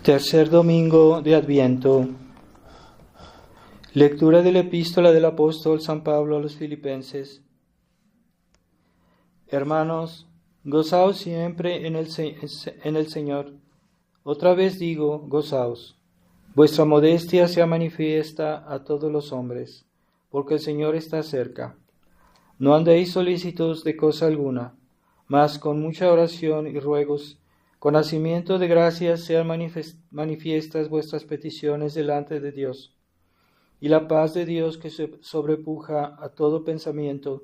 Tercer domingo de Adviento. Lectura de la epístola del apóstol San Pablo a los Filipenses. Hermanos, gozaos siempre en el Señor. Otra vez digo, gozaos. Vuestra modestia sea manifiesta a todos los hombres, porque el Señor está cerca. No andéis solícitos de cosa alguna, mas con mucha oración y ruegos, con hacimiento de gracias sean manifiestas vuestras peticiones delante de Dios. Y la paz de Dios, que sobrepuja a todo pensamiento,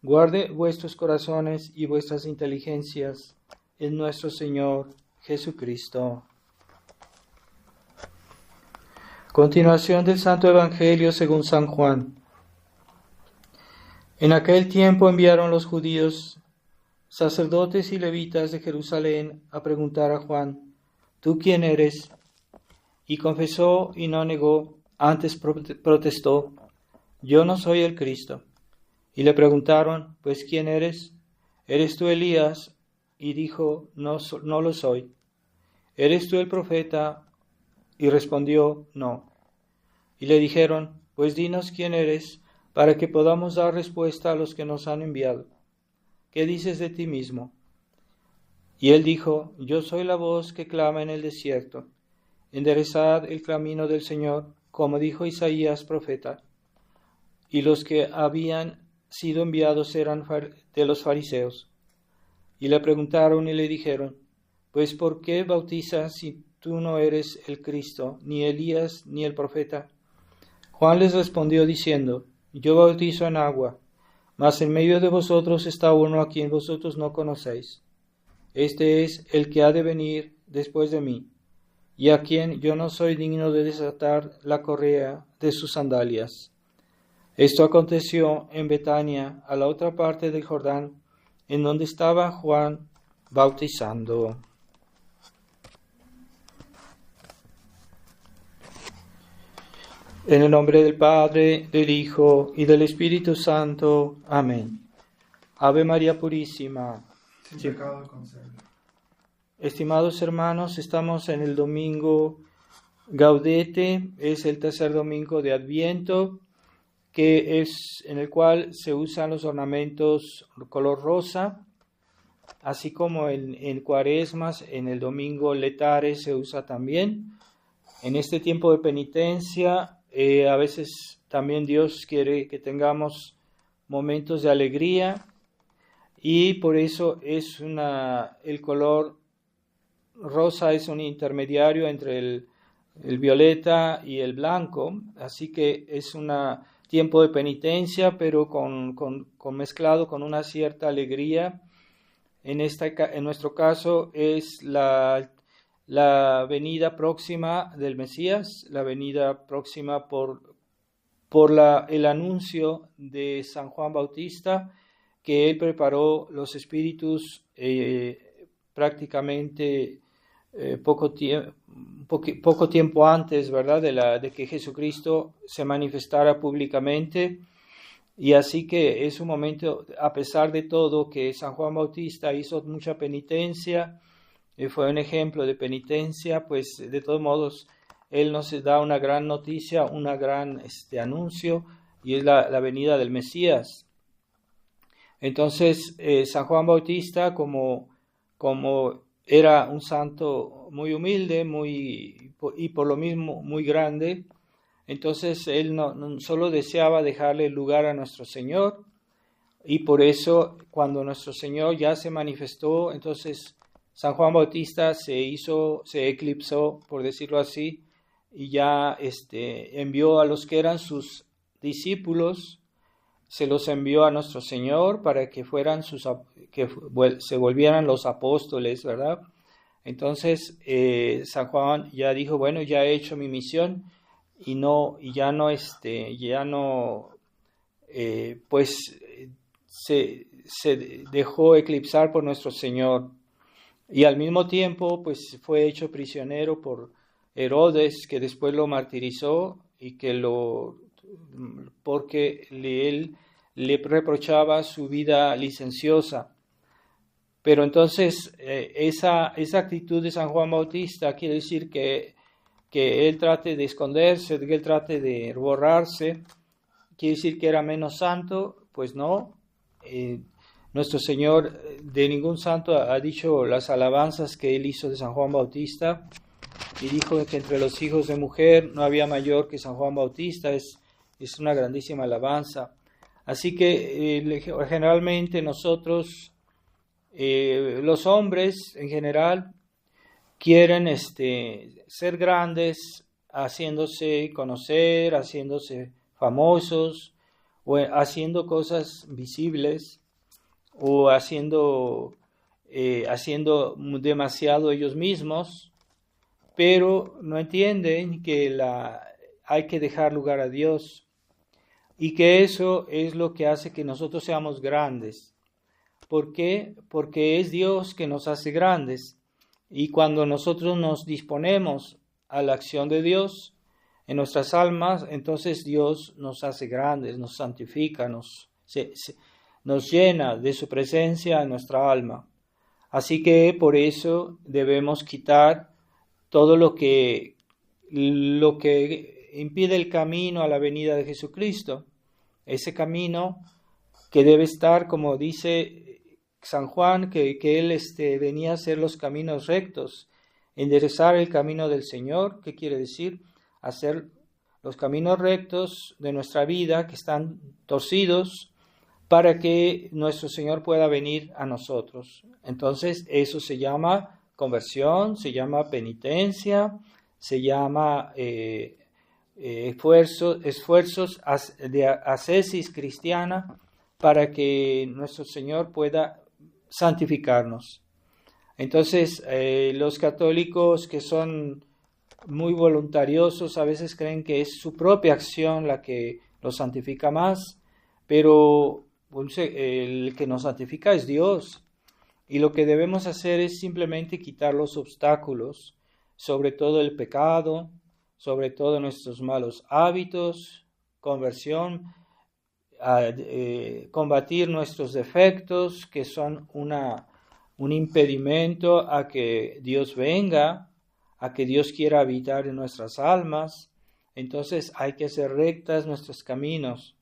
guarde vuestros corazones y vuestras inteligencias en nuestro Señor Jesucristo. Continuación del Santo Evangelio según San Juan. En aquel tiempo enviaron los judíos, sacerdotes y levitas de Jerusalén, a preguntar a Juan: ¿Tú quién eres? Y confesó y no negó, antes protestó: Yo no soy el Cristo. Y le preguntaron: Pues ¿quién eres? ¿Eres tú Elías? Y dijo: No lo soy. ¿Eres tú el profeta? Y respondió: No. Y le dijeron: Pues dinos quién eres, para que podamos dar respuesta a los que nos han enviado. ¿Qué dices de ti mismo? Y él dijo: Yo soy la voz que clama en el desierto. Enderezad el camino del Señor, como dijo Isaías profeta. Y los que habían sido enviados eran de los fariseos. Y le preguntaron y le dijeron: Pues ¿por qué bautizas si tú no eres el Cristo, ni Elías, ni el profeta? Juan les respondió diciendo: Yo bautizo en agua, mas en medio de vosotros está uno a quien vosotros no conocéis. Este es el que ha de venir después de mí, y a quien yo no soy digno de desatar la correa de sus sandalias. Esto aconteció en Betania, a la otra parte del Jordán, en donde estaba Juan bautizando. En el nombre del Padre, del Hijo y del Espíritu Santo. Amén. Ave María Purísima. Sin pecado concebida. Estimados hermanos, estamos en el domingo Gaudete, es el tercer domingo de Adviento, que es en el cual se usan los ornamentos color rosa, así como en Cuaresmas, en el domingo Letare se usa también. En este tiempo de penitencia, a veces también Dios quiere que tengamos momentos de alegría, y por eso el color rosa es un intermediario entre el violeta y el blanco, así que es un tiempo de penitencia, pero con mezclado con una cierta alegría. En nuestro caso es la venida próxima del Mesías, la venida próxima por el anuncio de San Juan Bautista, que él preparó los espíritus prácticamente poco tiempo antes, ¿verdad?, de que Jesucristo se manifestara públicamente. Y así que es un momento, a pesar de todo, que San Juan Bautista hizo mucha penitencia, fue un ejemplo de penitencia, pues de todos modos él nos da una gran noticia, una gran anuncio, y es la venida del Mesías. Entonces San Juan Bautista, como era un santo muy humilde, y por lo mismo muy grande, entonces él no solo deseaba dejarle lugar a nuestro Señor, y por eso cuando nuestro Señor ya se manifestó, entonces San Juan Bautista se eclipsó, por decirlo así, y ya envió a los que eran sus discípulos, se los envió a nuestro Señor para que se volvieran los apóstoles, ¿verdad? Entonces San Juan ya dijo: bueno, ya he hecho mi misión, se dejó eclipsar por nuestro Señor, y al mismo tiempo pues fue hecho prisionero por Herodes, que después lo martirizó, y porque él le reprochaba su vida licenciosa. Pero entonces esa actitud de San Juan Bautista quiere decir que él trate de esconderse, que él trate de borrarse, quiere decir que era menos santo. Pues no. Nuestro Señor de ningún santo ha dicho las alabanzas que él hizo de San Juan Bautista, y dijo que entre los hijos de mujer no había mayor que San Juan Bautista. Es una grandísima alabanza. Así que generalmente nosotros, los hombres en general, quieren ser grandes, haciéndose conocer, haciéndose famosos, o haciendo cosas visibles, o haciendo demasiado ellos mismos, pero no entienden que hay que dejar lugar a Dios, y que eso es lo que hace que nosotros seamos grandes. ¿Por qué? Porque es Dios que nos hace grandes, y cuando nosotros nos disponemos a la acción de Dios en nuestras almas, entonces Dios nos hace grandes, nos santifica, nos llena de su presencia en nuestra alma. Así que por eso debemos quitar todo lo que impide el camino a la venida de Jesucristo. Ese camino que debe estar, como dice San Juan, que él venía a hacer los caminos rectos, enderezar el camino del Señor. ¿Qué quiere decir? Hacer los caminos rectos de nuestra vida que están torcidos, para que nuestro Señor pueda venir a nosotros. Entonces eso se llama conversión, se llama penitencia, se llama esfuerzos de ascesis cristiana, para que nuestro Señor pueda santificarnos. Entonces los católicos que son muy voluntariosos a veces creen que es su propia acción la que los santifica más, pero el que nos santifica es Dios, y lo que debemos hacer es simplemente quitar los obstáculos, sobre todo el pecado, sobre todo nuestros malos hábitos, conversión, combatir nuestros defectos, que son un impedimento a que Dios venga, a que Dios quiera habitar en nuestras almas. Entonces hay que hacer rectas nuestros caminos.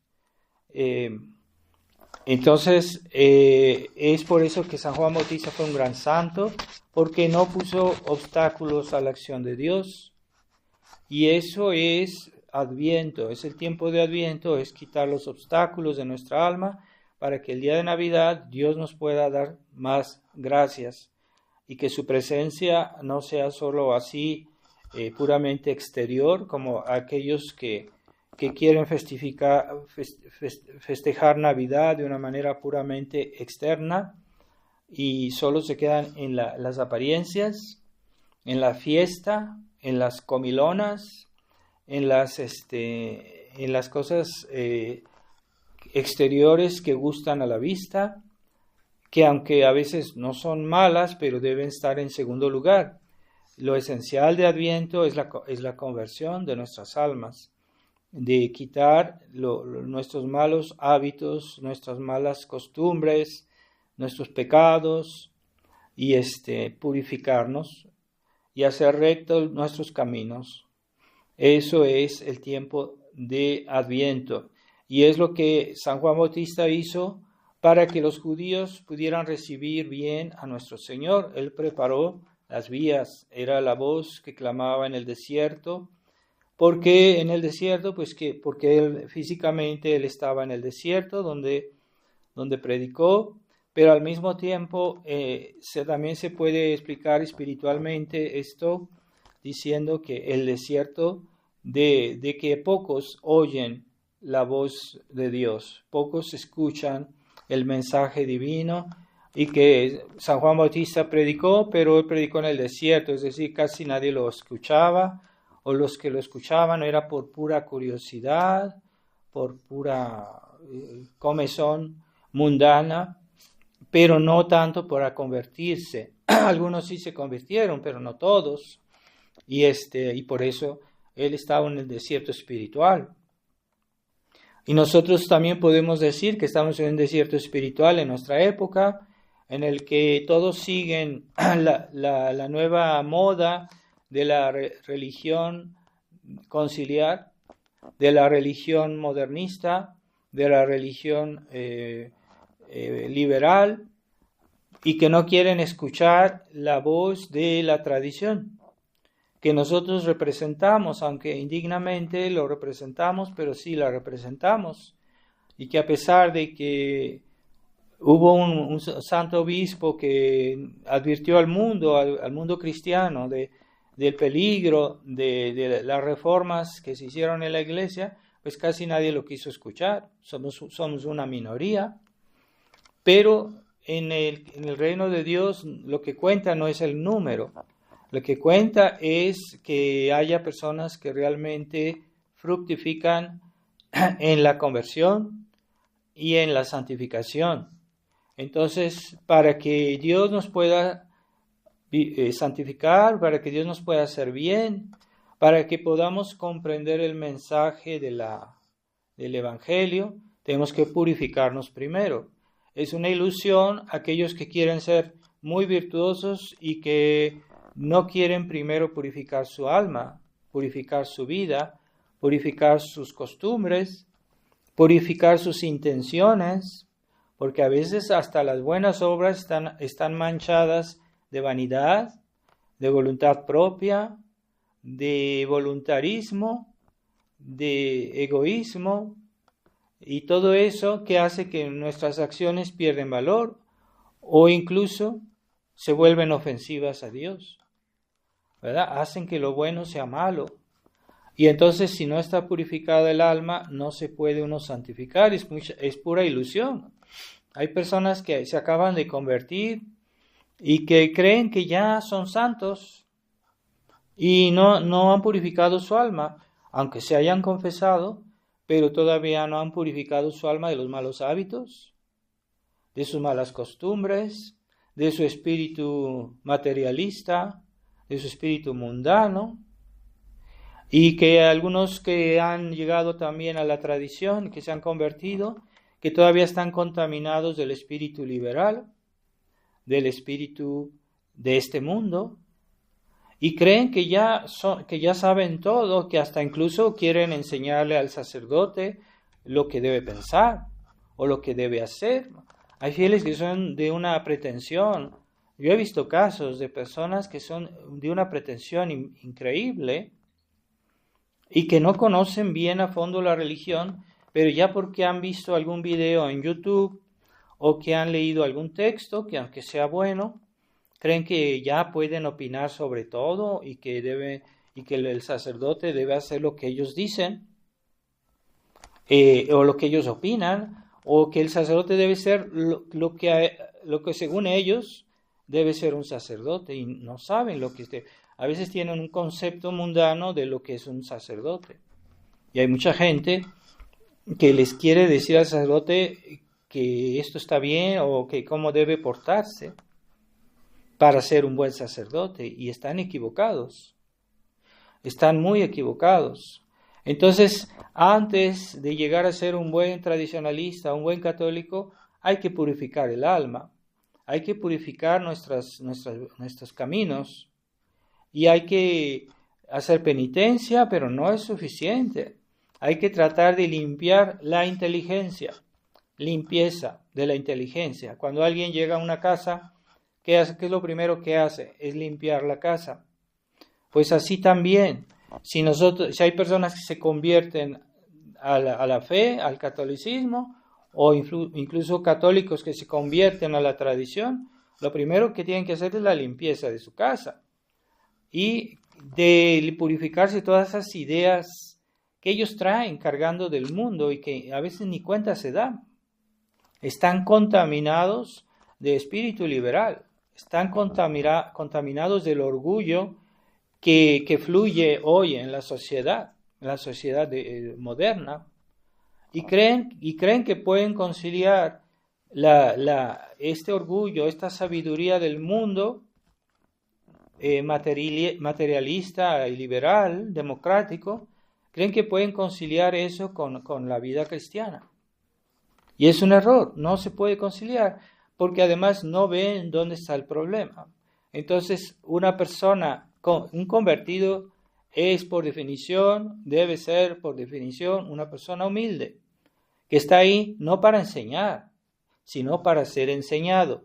Entonces es por eso que San Juan Bautista fue un gran santo, porque no puso obstáculos a la acción de Dios. Y eso es Adviento, es el tiempo de Adviento, es quitar los obstáculos de nuestra alma, para que el día de Navidad Dios nos pueda dar más gracias, y que su presencia no sea solo así puramente exterior, como aquellos que quieren festejar Navidad de una manera puramente externa, y solo se quedan en las apariencias, en la fiesta, en las comilonas, en las cosas exteriores que gustan a la vista, que aunque a veces no son malas, pero deben estar en segundo lugar. Lo esencial de Adviento es la conversión de nuestras almas, de quitar nuestros malos hábitos, nuestras malas costumbres, nuestros pecados, y purificarnos y hacer rectos nuestros caminos. Eso es el tiempo de Adviento, y es lo que San Juan Bautista hizo para que los judíos pudieran recibir bien a nuestro Señor. Él preparó las vías, era la voz que clamaba en el desierto. ¿Por qué en el desierto? Porque físicamente él estaba en el desierto donde predicó, pero al mismo tiempo también se puede explicar espiritualmente esto diciendo que el desierto de que pocos oyen la voz de Dios, pocos escuchan el mensaje divino, y que San Juan Bautista predicó, pero él predicó en el desierto, es decir, casi nadie lo escuchaba, o los que lo escuchaban era por pura curiosidad, por pura comezón mundana, pero no tanto para convertirse. Algunos sí se convirtieron, pero no todos, y por eso él estaba en el desierto espiritual. Y nosotros también podemos decir que estamos en un desierto espiritual en nuestra época, en el que todos siguen la nueva moda de la religión conciliar, de la religión modernista, de la religión liberal, y que no quieren escuchar la voz de la tradición que nosotros representamos, aunque indignamente lo representamos, pero sí la representamos, y que a pesar de que hubo un santo obispo que advirtió al mundo cristiano del peligro de las reformas que se hicieron en la iglesia, pues casi nadie lo quiso escuchar. Somos una minoría, pero en el reino de Dios lo que cuenta no es el número, lo que cuenta es que haya personas que realmente fructifican en la conversión y en la santificación. Entonces, para que Dios nos pueda santificar, para que Dios nos pueda hacer bien, para que podamos comprender el mensaje del Evangelio, tenemos que purificarnos primero. Es una ilusión aquellos que quieren ser muy virtuosos y que no quieren primero purificar su alma, purificar su vida, purificar sus costumbres, purificar sus intenciones, porque a veces hasta las buenas obras están manchadas de vanidad, de voluntad propia, de voluntarismo, de egoísmo, y todo eso que hace que nuestras acciones pierden valor o incluso se vuelven ofensivas a Dios, ¿verdad? Hacen que lo bueno sea malo. Y entonces, si no está purificada el alma, no se puede uno santificar, es pura ilusión. Hay personas que se acaban de convertir y que creen que ya son santos y no han purificado su alma, aunque se hayan confesado, pero todavía no han purificado su alma de los malos hábitos, de sus malas costumbres, de su espíritu materialista, de su espíritu mundano. Y que algunos que han llegado también a la tradición, que se han convertido, que todavía están contaminados del espíritu liberal, del espíritu de este mundo, y creen que ya saben todo, que hasta incluso quieren enseñarle al sacerdote lo que debe pensar o lo que debe hacer. Hay fieles que son de una pretensión. Yo he visto casos de personas que son de una pretensión increíble, y que no conocen bien a fondo la religión, pero ya porque han visto algún video en YouTube o que han leído algún texto, que aunque sea bueno, creen que ya pueden opinar sobre todo y que el sacerdote debe hacer lo que ellos dicen, o lo que ellos opinan, o que el sacerdote debe ser lo que según ellos debe ser un sacerdote, y no saben lo que a veces tienen un concepto mundano de lo que es un sacerdote. Y hay mucha gente que les quiere decir al sacerdote que esto está bien o que cómo debe portarse para ser un buen sacerdote, y están equivocados. Están muy equivocados. Entonces, antes de llegar a ser un buen tradicionalista, un buen católico, hay que purificar el alma, hay que purificar nuestros caminos. Y hay que hacer penitencia, pero no es suficiente. Hay que tratar de limpiar la inteligencia, limpieza de la inteligencia. Cuando alguien llega a una casa, ¿qué hace? ¿Qué es lo primero que hace? Es limpiar la casa. Pues así también, si hay personas que se convierten a la fe, al catolicismo, o incluso católicos que se convierten a la tradición, lo primero que tienen que hacer es la limpieza de su casa. Y de purificarse todas esas ideas que ellos traen cargando del mundo y que a veces ni cuenta se dan. Están contaminados de espíritu liberal, están contaminados del orgullo que fluye hoy en la sociedad moderna, y creen que pueden conciliar este orgullo, esta sabiduría del mundo materialista y liberal, democrático, creen que pueden conciliar eso con la vida cristiana. Y es un error, no se puede conciliar, porque además no ven dónde está el problema. Entonces, una persona, un convertido, es por definición, debe ser por definición una persona humilde, que está ahí no para enseñar, sino para ser enseñado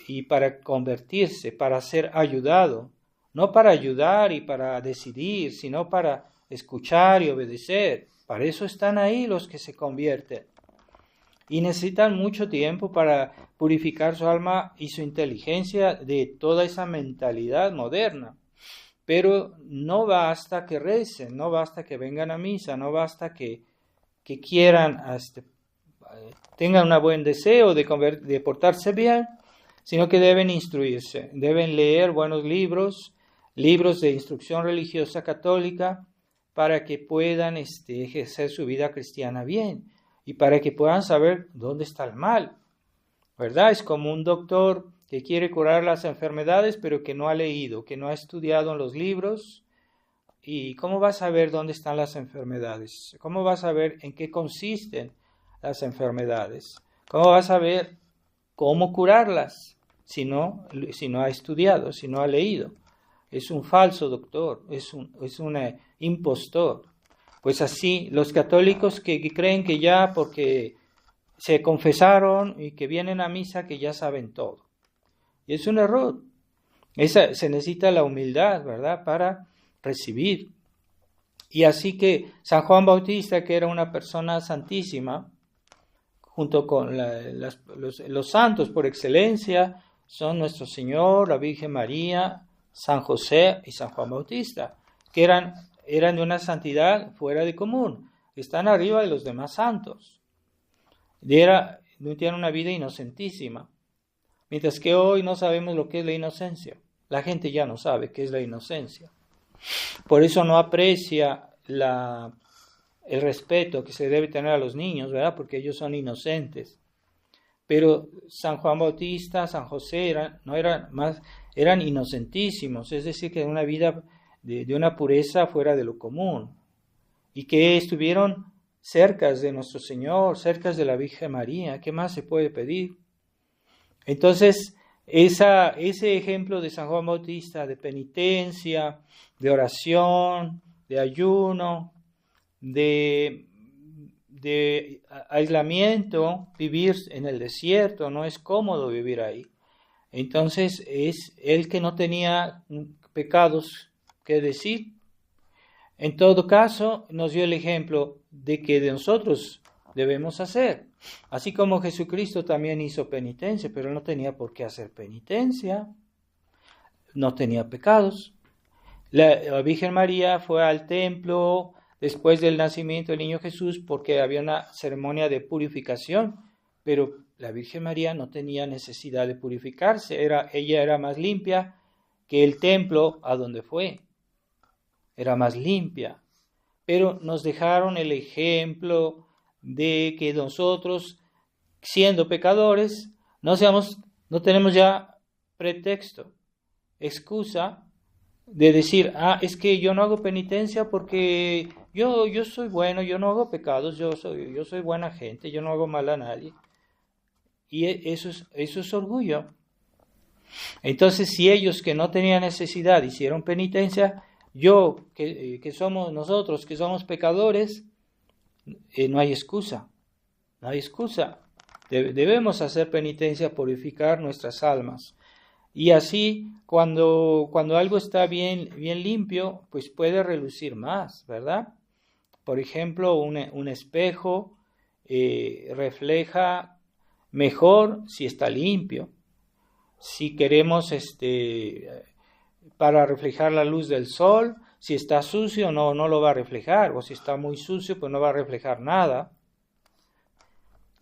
y para convertirse, para ser ayudado, no para ayudar y para decidir, sino para escuchar y obedecer. Para eso están ahí los que se convierten. Y necesitan mucho tiempo para purificar su alma y su inteligencia de toda esa mentalidad moderna. Pero no basta que recen, no basta que vengan a misa, no basta que quieran, tengan un buen deseo de portarse bien, sino que deben instruirse, deben leer buenos libros de instrucción religiosa católica, para que puedan ejercer su vida cristiana bien y para que puedan saber dónde está el mal, ¿verdad? Es como un doctor que quiere curar las enfermedades, pero que no ha leído, que no ha estudiado en los libros. ¿Y cómo va a saber dónde están las enfermedades? ¿Cómo va a saber en qué consisten las enfermedades? ¿Cómo va a saber cómo curarlas si no ha estudiado, si no ha leído? Es un falso doctor, es un impostor. Pues así, los católicos que creen que ya porque se confesaron y que vienen a misa, que ya saben todo. Y es un error. Se necesita la humildad, ¿verdad?, para recibir. Y así que San Juan Bautista, que era una persona santísima, junto con los santos por excelencia, son nuestro Señor, la Virgen María, San José y San Juan Bautista, que eran de una santidad fuera de común, están arriba de los demás santos. Tienen una vida inocentísima, mientras que hoy no sabemos lo que es la inocencia. La gente ya no sabe qué es la inocencia. Por eso no aprecia el respeto que se debe tener a los niños, ¿verdad? Porque ellos son inocentes. Pero San Juan Bautista, San José eran inocentísimos, es decir, que una vida de una pureza fuera de lo común, y que estuvieron cerca de nuestro Señor, cerca de la Virgen María. ¿Qué más se puede pedir? Entonces, ese ejemplo de San Juan Bautista, de penitencia, de oración, de ayuno, de aislamiento, vivir en el desierto, no es cómodo vivir ahí. Entonces, es él que no tenía pecados que decir. En todo caso, nos dio el ejemplo de que de nosotros debemos hacer. Así como Jesucristo también hizo penitencia, pero no tenía por qué hacer penitencia. No tenía pecados. La Virgen María fue al templo después del nacimiento del niño Jesús porque había una ceremonia de purificación, pero la Virgen María no tenía necesidad de purificarse. Ella era más limpia que el templo a donde fue. Era más limpia. Pero nos dejaron el ejemplo de que nosotros, siendo pecadores, no tenemos ya pretexto, excusa de decir, es que yo no hago penitencia porque yo soy bueno, yo no hago pecados, yo soy buena gente, yo no hago mal a nadie. Y eso es orgullo. Entonces, si ellos que no tenían necesidad hicieron penitencia, que somos nosotros, que somos pecadores, no hay excusa. No hay excusa. Debemos hacer penitencia, purificar nuestras almas. Y así, cuando algo está bien limpio, pues puede relucir más, ¿verdad? Por ejemplo, un espejo refleja mejor si está limpio. Si queremos para reflejar la luz del sol, si está sucio no lo va a reflejar, o si está muy sucio pues no va a reflejar nada.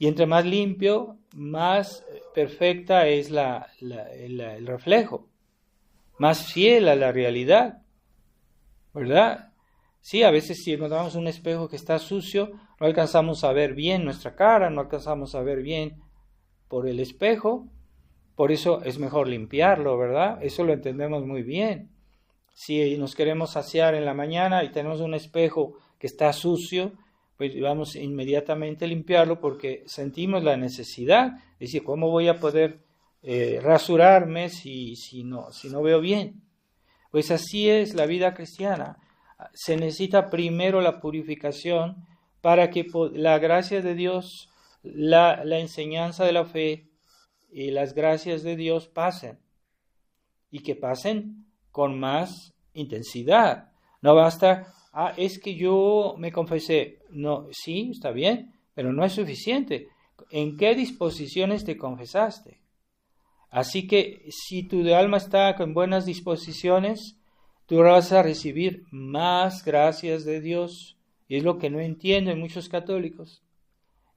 Y entre más limpio, más perfecta es el reflejo, más fiel a la realidad, ¿verdad? Sí, a veces si encontramos un espejo que está sucio, no alcanzamos a ver bien nuestra cara, no alcanzamos a ver bien por el espejo. Por eso es mejor limpiarlo, ¿verdad? Eso lo entendemos muy bien. Si nos queremos asear en la mañana y tenemos un espejo que está sucio, pues vamos inmediatamente a limpiarlo porque sentimos la necesidad. Es decir, ¿cómo voy a poder rasurarme si no veo bien? Pues así es la vida cristiana. Se necesita primero la purificación para que la gracia de Dios, la enseñanza de la fe y las gracias de Dios pasen. Y que pasen con más intensidad. No basta, es que yo me confesé. No, sí, está bien, pero no es suficiente. ¿En qué disposiciones te confesaste? Así que si tu alma está con buenas disposiciones, tú vas a recibir más gracias de Dios. Y es lo que no entienden muchos católicos.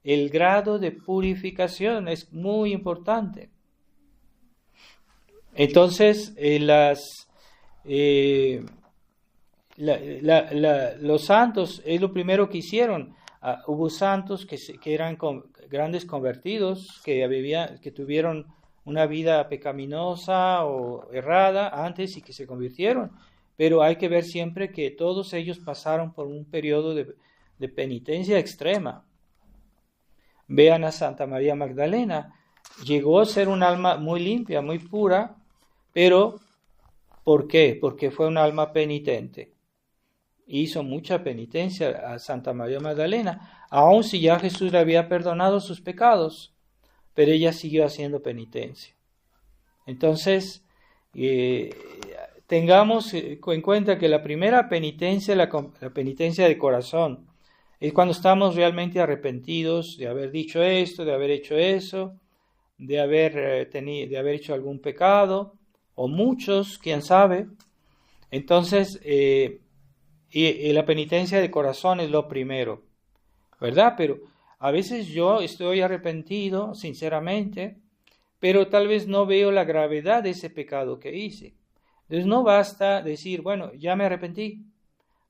El grado de purificación es muy importante. Entonces, los santos es lo primero que hicieron. Hubo santos que eran grandes convertidos, que tuvieron una vida pecaminosa o errada antes y que se convirtieron. Pero hay que ver siempre que todos ellos pasaron por un periodo de penitencia extrema. Vean a Santa María Magdalena. Llegó a ser un alma muy limpia, muy pura, pero ¿por qué? Porque fue un alma penitente. Hizo mucha penitencia a Santa María Magdalena, aun si ya Jesús le había perdonado sus pecados, pero ella siguió haciendo penitencia. Entonces, tengamos en cuenta que la primera penitencia, la penitencia de corazón, es cuando estamos realmente arrepentidos de haber dicho esto, de haber hecho eso, de haber hecho algún pecado, o muchos, quién sabe. Entonces, y la penitencia de corazón es lo primero, ¿verdad? Pero a veces yo estoy arrepentido, sinceramente, pero tal vez no veo la gravedad de ese pecado que hice. Entonces no basta decir, bueno, ya me arrepentí.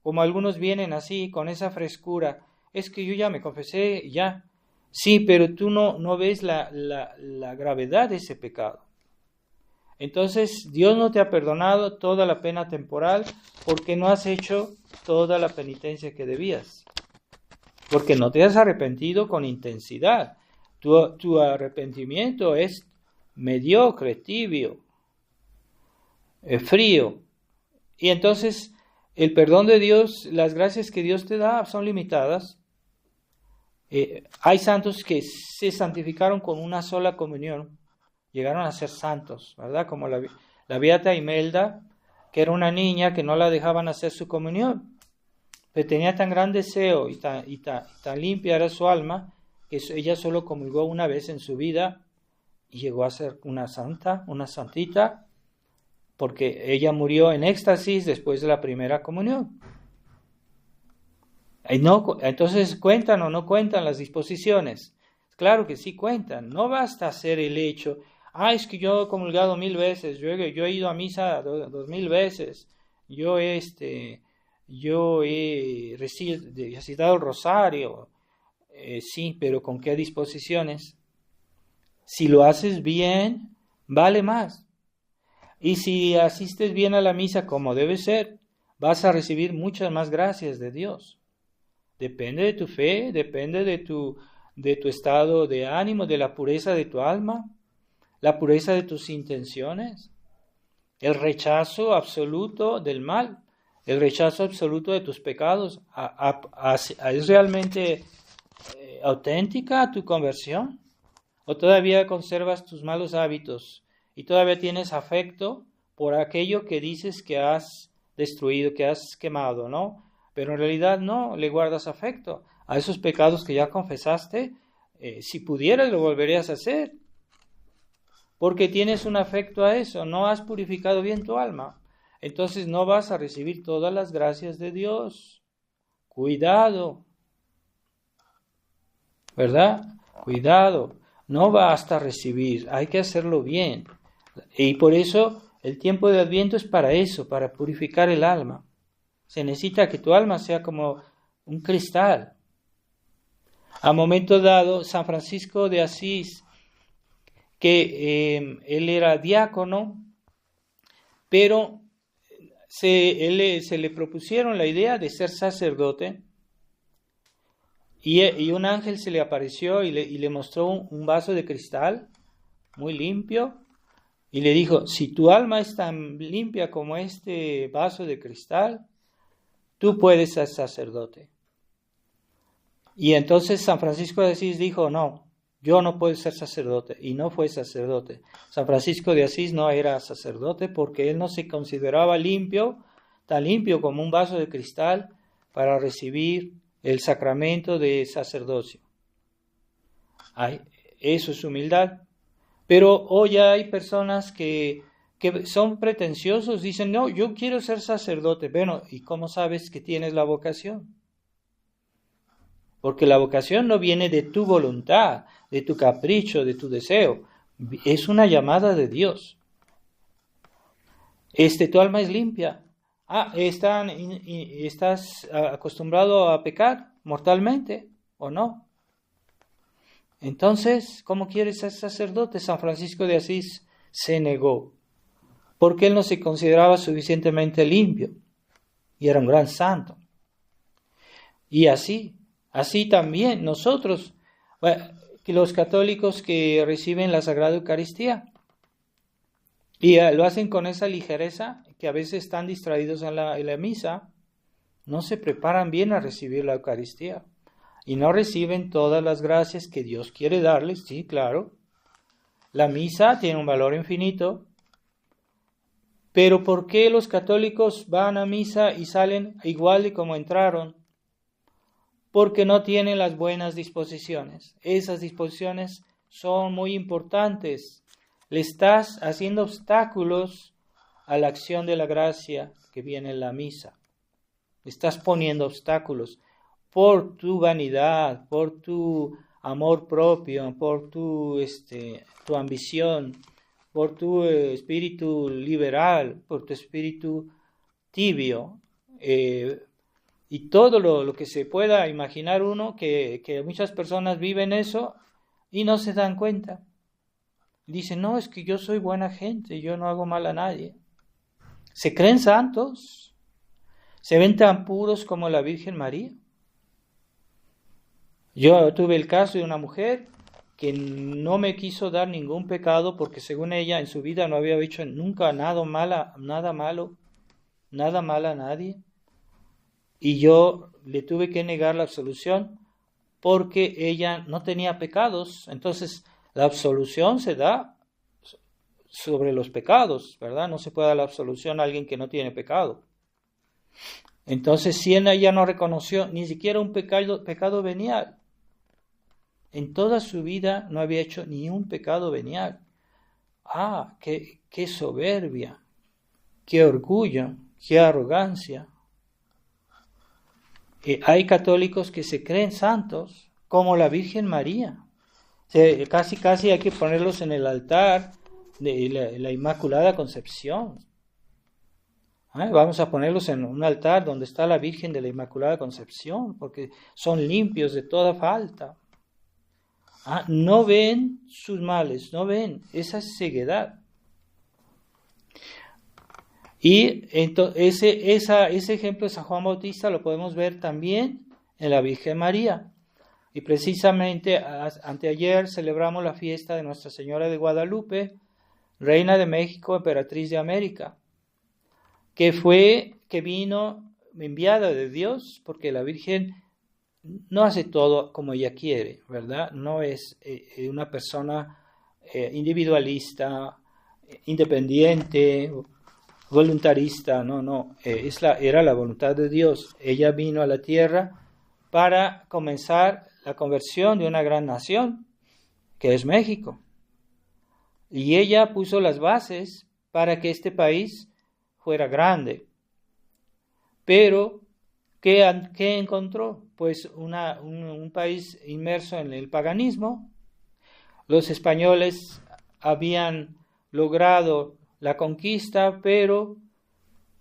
Como algunos vienen así, con esa frescura, es que yo ya me confesé, ya. Sí, pero tú no ves la gravedad de ese pecado. Entonces, Dios no te ha perdonado toda la pena temporal porque no has hecho toda la penitencia que debías. Porque no te has arrepentido con intensidad. Tu arrepentimiento es mediocre, tibio, frío. Y entonces, el perdón de Dios, las gracias que Dios te da son limitadas. Hay santos que se santificaron con una sola comunión. Llegaron a ser santos, ¿verdad? Como la beata Imelda, que era una niña que no la dejaban hacer su comunión. Pero tenía tan gran deseo y tan limpia era su alma, que ella solo comulgó una vez en su vida y llegó a ser una santita, porque ella murió en éxtasis después de la primera comunión. Entonces, ¿cuentan o no cuentan las disposiciones? Claro que sí cuentan. No basta hacer el hecho, es que yo he comulgado 1000 veces, yo he ido a misa 2000 veces, yo he recitado el rosario. Sí, pero ¿con qué disposiciones? Si lo haces bien, vale más. Y si asistes bien a la misa como debe ser, vas a recibir muchas más gracias de Dios. Depende de tu fe, depende de tu estado de ánimo, de la pureza de tu alma, la pureza de tus intenciones, el rechazo absoluto del mal, el rechazo absoluto de tus pecados. ¿Es realmente auténtica tu conversión? ¿O todavía conservas tus malos hábitos y todavía tienes afecto por aquello que dices que has destruido, que has quemado, ¿no? Pero en realidad no, le guardas afecto a esos pecados que ya confesaste. Si pudieras, lo volverías a hacer, porque tienes un afecto a eso, no has purificado bien tu alma. Entonces no vas a recibir todas las gracias de Dios. Cuidado, ¿verdad? Cuidado, no basta recibir, hay que hacerlo bien. Y por eso el tiempo de Adviento es para eso, para purificar el alma. Se necesita que tu alma sea como un cristal. A momento dado, San Francisco de Asís, que él era diácono, pero se le propusieron la idea de ser sacerdote, Y un ángel se le apareció y le mostró un vaso de cristal muy limpio y le dijo, si tu alma es tan limpia como este vaso de cristal, tú puedes ser sacerdote. Y entonces San Francisco de Asís dijo, no, yo no puedo ser sacerdote, y no fue sacerdote. San Francisco de Asís no era sacerdote porque él no se consideraba limpio, tan limpio como un vaso de cristal para recibir el sacramento de sacerdocio. Eso es humildad. Pero hoy hay personas que son pretenciosos, dicen, no, yo quiero ser sacerdote. Bueno, ¿y cómo sabes que tienes la vocación? Porque la vocación no viene de tu voluntad, de tu capricho, de tu deseo. Es una llamada de Dios. Tu alma es limpia. ¿Estás acostumbrado a pecar mortalmente o no? Entonces, ¿cómo quieres ser sacerdote? San Francisco de Asís se negó, porque él no se consideraba suficientemente limpio y era un gran santo. Y así también nosotros, los católicos que reciben la Sagrada Eucaristía, y lo hacen con esa ligereza, que a veces están distraídos en la misa, no se preparan bien a recibir la Eucaristía. Y no reciben todas las gracias que Dios quiere darles, sí, claro. La misa tiene un valor infinito, pero ¿por qué los católicos van a misa y salen igual de como entraron? Porque no tienen las buenas disposiciones. Esas disposiciones son muy importantes. Le estás haciendo obstáculos a la acción de la gracia que viene en la misa. Le estás poniendo obstáculos por tu vanidad, por tu amor propio, por tu ambición, por tu espíritu liberal, por tu espíritu tibio, y todo lo que se pueda imaginar uno, que muchas personas viven eso y no se dan cuenta. Dicen, no, es que yo soy buena gente, yo no hago mal a nadie. Se creen santos, se ven tan puros como la Virgen María. Yo tuve el caso de una mujer que no me quiso dar ningún pecado porque según ella en su vida no había hecho nunca nada malo a nadie. Y yo le tuve que negar la absolución porque ella no tenía pecados. Entonces la absolución se da sobre los pecados, ¿verdad? No se puede dar la absolución a alguien que no tiene pecado. Entonces si ella no reconoció ni siquiera un pecado venial, en toda su vida no había hecho ni un pecado venial. ¡Qué soberbia! ¡Qué orgullo! ¡Qué arrogancia! Hay católicos que se creen santos, como la Virgen María. Casi hay que ponerlos en el altar de la Inmaculada Concepción. Vamos a ponerlos en un altar donde está la Virgen de la Inmaculada Concepción, porque son limpios de toda falta. No ven sus males, no ven esa ceguedad. Y entonces ese ejemplo de San Juan Bautista lo podemos ver también en la Virgen María. Y precisamente anteayer celebramos la fiesta de Nuestra Señora de Guadalupe, Reina de México, Emperatriz de América, que vino enviada de Dios, porque la Virgen no hace todo como ella quiere, ¿verdad? No es una persona individualista, independiente, voluntarista, no. Era la voluntad de Dios. Ella vino a la tierra para comenzar la conversión de una gran nación, que es México. Y ella puso las bases para que este país fuera grande. Pero ¿qué encontró? Pues un país inmerso en el paganismo. Los españoles habían logrado la conquista, pero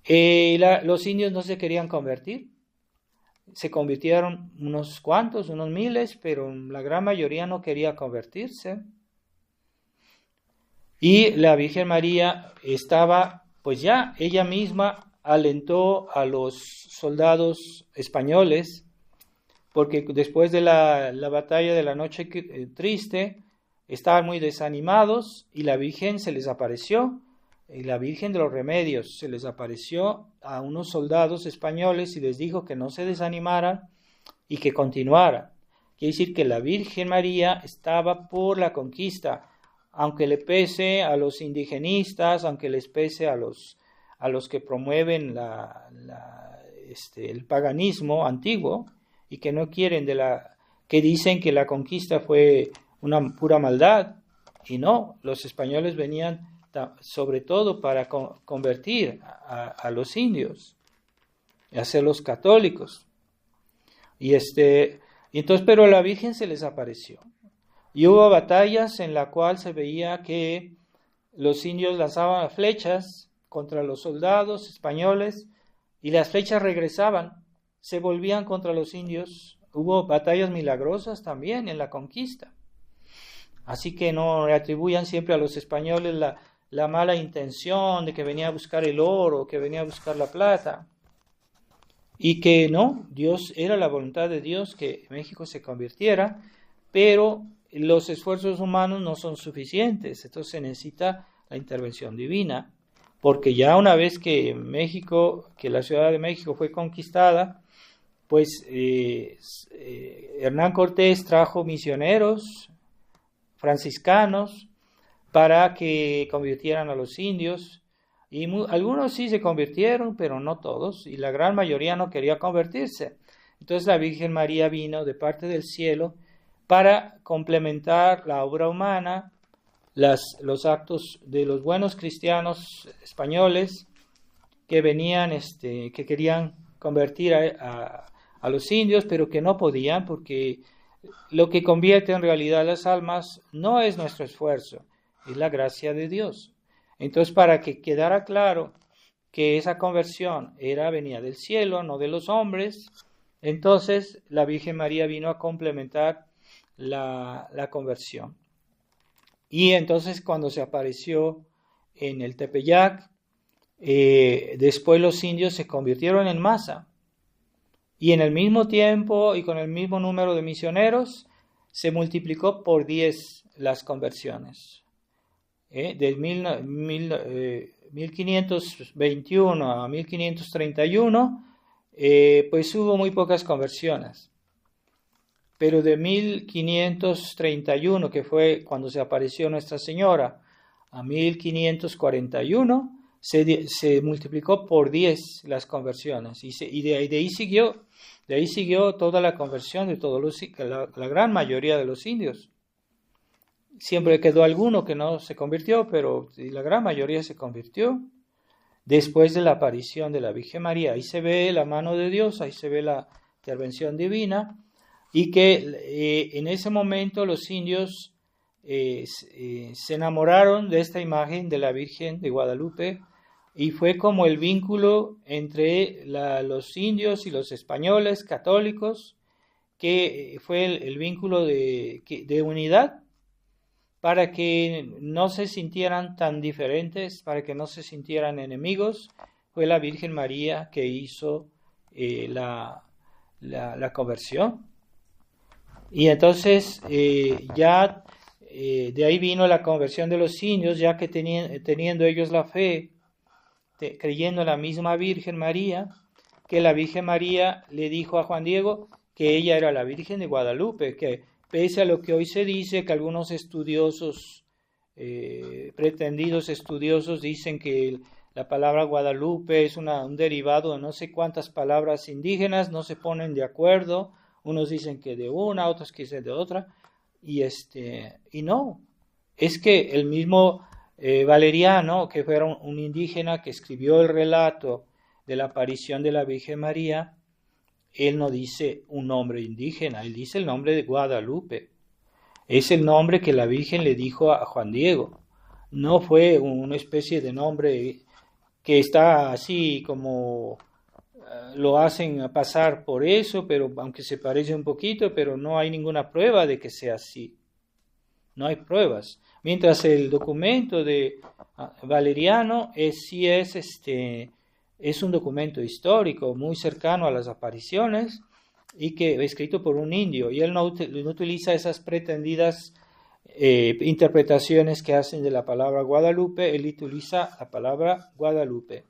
los indios no se querían convertir. Se convirtieron unos cuantos, unos miles, pero la gran mayoría no quería convertirse. Y la Virgen María estaba, pues ya, ella misma alentó a los soldados españoles porque después de la batalla de la noche triste, estaban muy desanimados y la Virgen se les apareció, y la Virgen de los Remedios se les apareció a unos soldados españoles y les dijo que no se desanimaran y que continuaran. Quiere decir que la Virgen María estaba por la conquista, aunque le pese a los indigenistas, aunque les pese a los que promueven el paganismo antiguo y que no quieren que dicen que la conquista fue una pura maldad. Y no, los españoles venían sobre todo para convertir a los indios y hacerlos católicos. Y entonces, pero la Virgen se les apareció. Y hubo batallas en la cual se veía que los indios lanzaban flechas contra los soldados españoles y las flechas regresaban, se volvían contra los indios. Hubo batallas milagrosas también en la conquista. Así que no le atribuyan siempre a los españoles la mala intención de que venía a buscar el oro, que venía a buscar la plata. Y que no, era la voluntad de Dios que México se convirtiera, pero los esfuerzos humanos no son suficientes, entonces se necesita la intervención divina, porque ya una vez que la Ciudad de México fue conquistada, pues Hernán Cortés trajo misioneros franciscanos para que convirtieran a los indios, y algunos sí se convirtieron, pero no todos, y la gran mayoría no quería convertirse. Entonces la Virgen María vino de parte del cielo para complementar la obra humana, los actos de los buenos cristianos españoles que venían, que querían convertir a los indios, pero que no podían, porque lo que convierte en realidad las almas no es nuestro esfuerzo, es la gracia de Dios. Entonces, para que quedara claro que esa conversión venía del cielo, no de los hombres, entonces la Virgen María vino a complementar la conversión. Y entonces cuando se apareció en el Tepeyac, después los indios se convirtieron en masa. Y en el mismo tiempo y con el mismo número de misioneros, se multiplicó por 10 las conversiones. De 1521 a 1531, pues hubo muy pocas conversiones. Pero de 1531, que fue cuando se apareció Nuestra Señora, a 1541, se multiplicó por 10 las conversiones. Y de ahí siguió toda la conversión de la gran mayoría de los indios. Siempre quedó alguno que no se convirtió, pero la gran mayoría se convirtió después de la aparición de la Virgen María. Ahí se ve la mano de Dios, ahí se ve la intervención divina, y que en ese momento los indios se enamoraron de esta imagen de la Virgen de Guadalupe, y fue como el vínculo entre los indios y los españoles católicos, que fue el vínculo de unidad, para que no se sintieran tan diferentes, para que no se sintieran enemigos. Fue la Virgen María que hizo la conversión. Y entonces de ahí vino la conversión de los indios, ya que teniendo ellos la fe, creyendo en la misma Virgen María, que la Virgen María le dijo a Juan Diego que ella era la Virgen de Guadalupe, que pese a lo que hoy se dice, que algunos estudiosos, pretendidos estudiosos, dicen que la palabra Guadalupe es un derivado de no sé cuántas palabras indígenas, no se ponen de acuerdo, unos dicen que de una, otros que dicen de otra, y no, es que el mismo Valeriano, que fue un indígena que escribió el relato de la aparición de la Virgen María, él no dice un nombre indígena, él dice el nombre de Guadalupe. Es el nombre que la Virgen le dijo a Juan Diego. No fue una especie de nombre que está así como lo hacen pasar por eso, pero aunque se parece un poquito, pero no hay ninguna prueba de que sea así. No hay pruebas. Mientras el documento de Valeriano sí es un documento histórico muy cercano a las apariciones, y que escrito por un indio, y él no utiliza esas pretendidas interpretaciones que hacen de la palabra Guadalupe, él utiliza la palabra Guadalupe.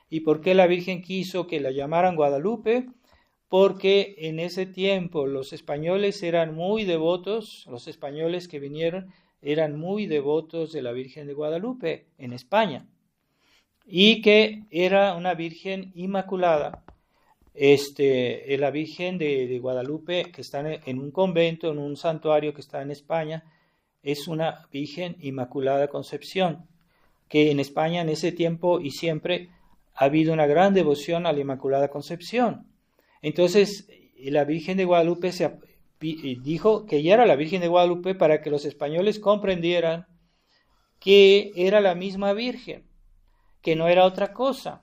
¿Y por qué la Virgen quiso que la llamaran Guadalupe? Porque en ese tiempo los españoles eran muy devotos, los españoles que vinieron eran muy devotos de la Virgen de Guadalupe en España, y que era una Virgen inmaculada. La Virgen de Guadalupe, que está en un convento, en un santuario que está en España, es una Virgen Inmaculada Concepción, que en España en ese tiempo y siempre ha habido una gran devoción a la Inmaculada Concepción. Entonces, la Virgen de Guadalupe dijo que ella era la Virgen de Guadalupe para que los españoles comprendieran que era la misma Virgen, que no era otra cosa.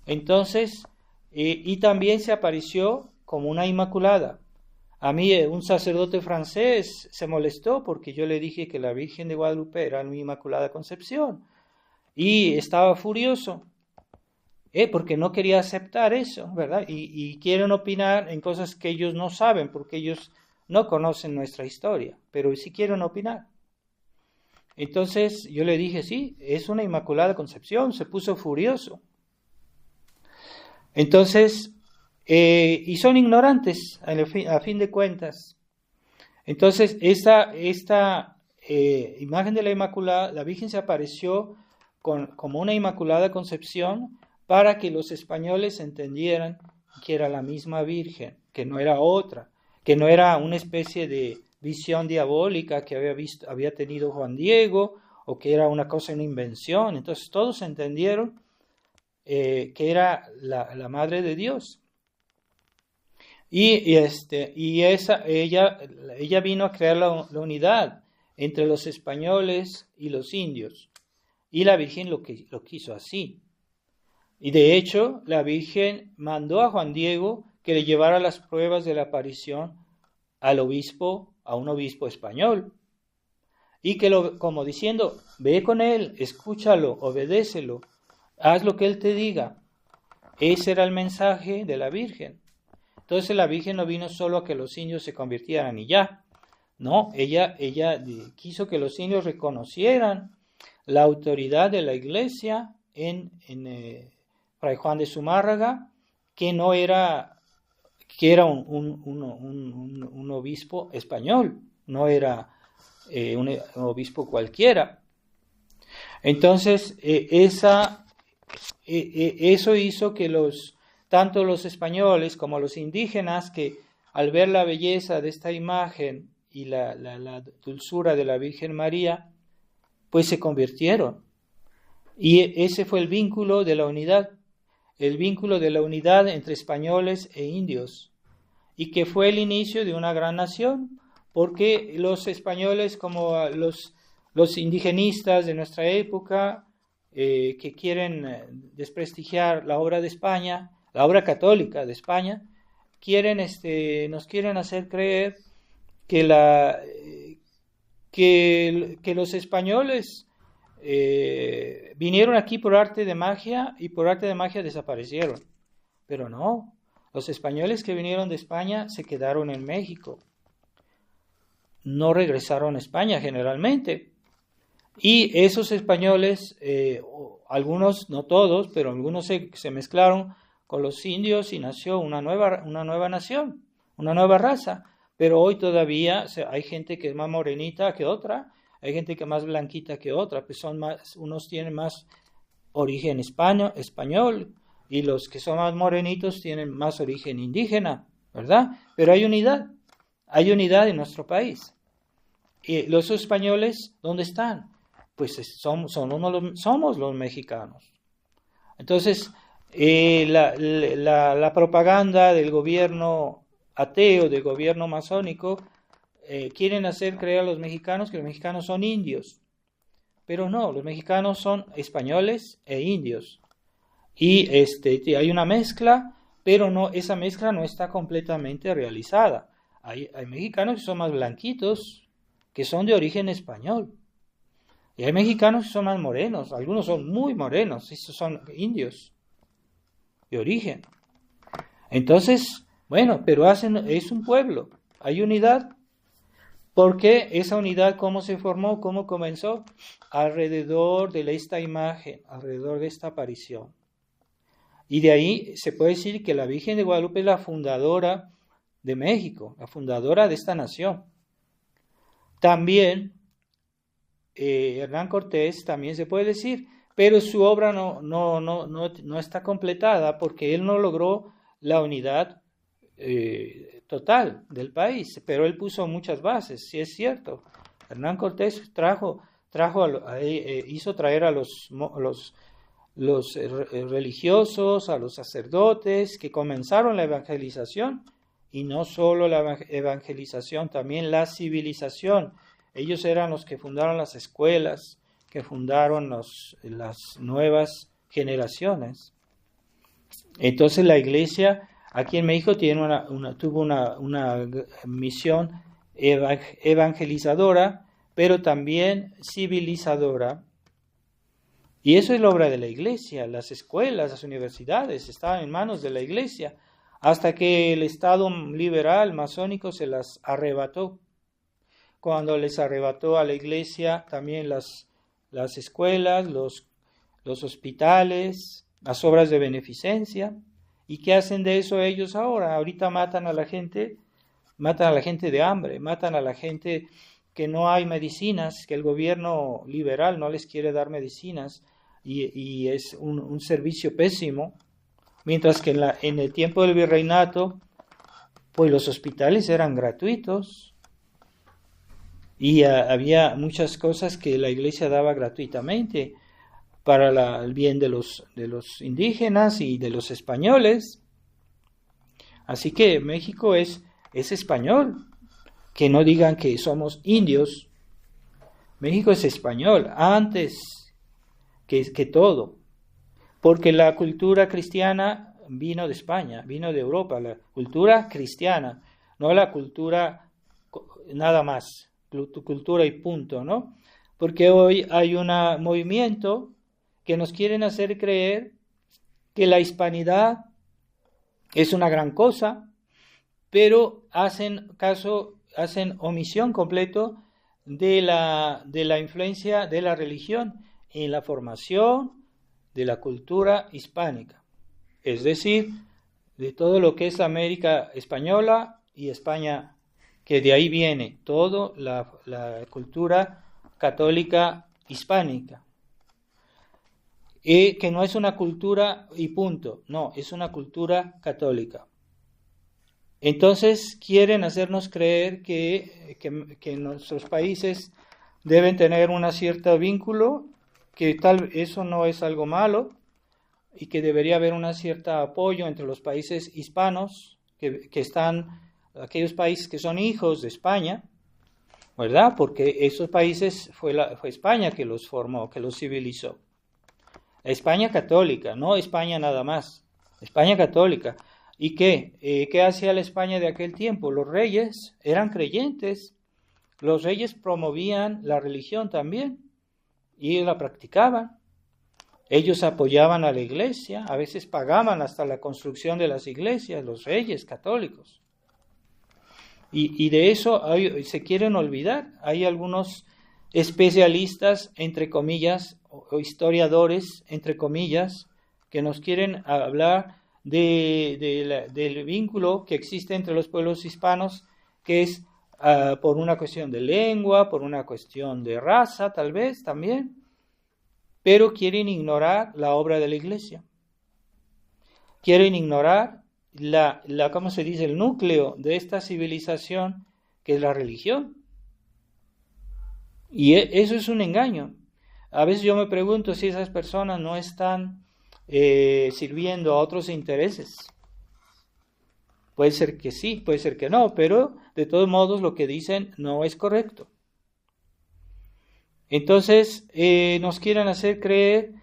Entonces, y también se apareció como una Inmaculada. A mí un sacerdote francés se molestó porque yo le dije que la Virgen de Guadalupe era mi Inmaculada Concepción, y estaba furioso, porque no quería aceptar eso, ¿verdad? Y quieren opinar en cosas que ellos no saben, porque ellos no conocen nuestra historia, pero sí quieren opinar. Entonces yo le dije, sí, es una Inmaculada Concepción, se puso furioso. Entonces, y son ignorantes a fin de cuentas. Entonces, esta imagen de la Inmaculada, la Virgen se apareció como una Inmaculada Concepción para que los españoles entendieran que era la misma Virgen, que no era otra, que no era una especie de visión diabólica que había tenido Juan Diego, o que era una cosa, una invención. Entonces todos entendieron que era la Madre de Dios. Ella vino a crear la unidad entre los españoles y los indios, y la Virgen lo quiso así. Y de hecho, la Virgen mandó a Juan Diego que le llevara las pruebas de la aparición a un obispo español, y que como diciendo, ve con él, escúchalo, obedécelo, haz lo que él te diga. Ese era el mensaje de la Virgen. Entonces la Virgen no vino solo a que los indios se convirtieran y ya. No, ella quiso que los indios reconocieran la autoridad de la Iglesia en Fray Juan de Zumárraga, que era un obispo español, no era un obispo cualquiera. Entonces, eso hizo que tanto los españoles como los indígenas, que al ver la belleza de esta imagen y la dulzura de la Virgen María, pues se convirtieron. Y ese fue el vínculo de la unidad entre españoles e indios, y que fue el inicio de una gran nación, porque los españoles, como los indigenistas de nuestra época, que quieren desprestigiar la obra de España, la obra católica de España, nos quieren hacer creer que los españoles vinieron aquí por arte de magia, y por arte de magia desaparecieron. Pero no, los españoles que vinieron de España se quedaron en México, no regresaron a España generalmente. Y esos españoles, algunos, no todos, pero algunos se mezclaron con los indios y nació una nueva nación, una nueva raza. Pero hoy todavía hay gente que es más morenita que otra, hay gente que es más blanquita que otra, pues unos tienen más origen español, y los que son más morenitos tienen más origen indígena, ¿verdad? Pero hay unidad en nuestro país. Y los españoles, ¿dónde están? Pues somos los mexicanos. Entonces, la propaganda del gobierno ateo, del gobierno masónico, quieren hacer creer a los mexicanos que los mexicanos son indios. Pero no, los mexicanos son españoles e indios. Y hay una mezcla, pero esa mezcla no está completamente realizada. Hay mexicanos que son más blanquitos, que son de origen español. Y hay mexicanos que son más morenos, algunos son muy morenos, estos son indios de origen. Entonces, Bueno, pero es un pueblo, hay unidad. Porque esa unidad, ¿cómo se formó? ¿Cómo comenzó? Alrededor de esta imagen, alrededor de esta aparición. Y de ahí se puede decir que la Virgen de Guadalupe es la fundadora de México, la fundadora de esta nación. También Hernán Cortés, también se puede decir, pero su obra no está completada porque él no logró la unidad total del país, pero él puso muchas bases, sí es cierto. Hernán Cortés hizo traer a los religiosos, a los sacerdotes que comenzaron la evangelización, y no solo la evangelización, también la civilización. Ellos eran los que fundaron las escuelas, que fundaron las nuevas generaciones. Entonces la iglesia aquí en México tuvo una misión evangelizadora, pero también civilizadora. Y eso es la obra de la iglesia. Las escuelas, las universidades estaban en manos de la iglesia, hasta que el Estado liberal masónico se las arrebató. Cuando les arrebató a la iglesia también las escuelas, los hospitales, las obras de beneficencia. ¿Y qué hacen de eso ellos ahora? Ahorita matan a la gente de hambre, matan a la gente que no hay medicinas, que el gobierno liberal no les quiere dar medicinas y es un servicio pésimo. Mientras que en el tiempo del virreinato, pues los hospitales eran gratuitos y había muchas cosas que la iglesia daba gratuitamente para el bien de los indígenas y de los españoles. Así que México es español, que no digan que somos indios. México es español antes que todo, porque la cultura cristiana vino de España, vino de Europa, la cultura cristiana, no la cultura nada más, cultura y punto, ¿no? Porque hoy hay un movimiento que nos quieren hacer creer que la hispanidad es una gran cosa, pero hacen omisión completo de la influencia de la religión en la formación de la cultura hispánica, es decir, de todo lo que es la América española y España, que de ahí viene toda la cultura católica hispánica. Y que no es una cultura y punto, no, es una cultura católica. Entonces quieren hacernos creer que nuestros países deben tener un cierto vínculo, que eso no es algo malo, y que debería haber un cierto apoyo entre los países hispanos, que están, aquellos países que son hijos de España, ¿verdad? Porque esos países fue España que los formó, que los civilizó. España católica, no España nada más, España católica. ¿Y qué hacía la España de aquel tiempo? Los reyes eran creyentes, los reyes promovían la religión también y la practicaban. Ellos apoyaban a la iglesia, a veces pagaban hasta la construcción de las iglesias, los reyes católicos. Y de eso se quieren olvidar. Hay algunos especialistas, entre comillas, o historiadores, entre comillas, que nos quieren hablar del vínculo que existe entre los pueblos hispanos, que es por una cuestión de lengua, por una cuestión de raza, tal vez también, pero quieren ignorar la obra de la iglesia. Quieren ignorar ¿cómo se dice?, el núcleo de esta civilización, que es la religión. Y eso es un engaño. A veces yo me pregunto si esas personas no están sirviendo a otros intereses. Puede ser que sí, puede ser que no, pero de todos modos lo que dicen no es correcto. Entonces nos quieren hacer creer,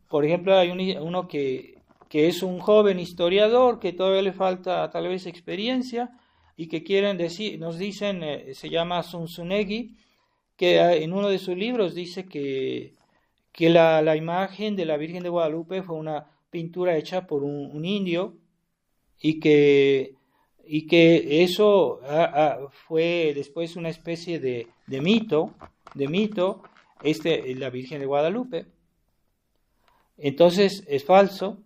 por ejemplo, hay uno que es un joven historiador que todavía le falta tal vez experiencia y que quieren decir, nos dicen, se llama Zunzunegui, que en uno de sus libros dice que la imagen de la Virgen de Guadalupe fue una pintura hecha por un indio, y que eso fue después una especie de mito, la Virgen de Guadalupe. Entonces es falso,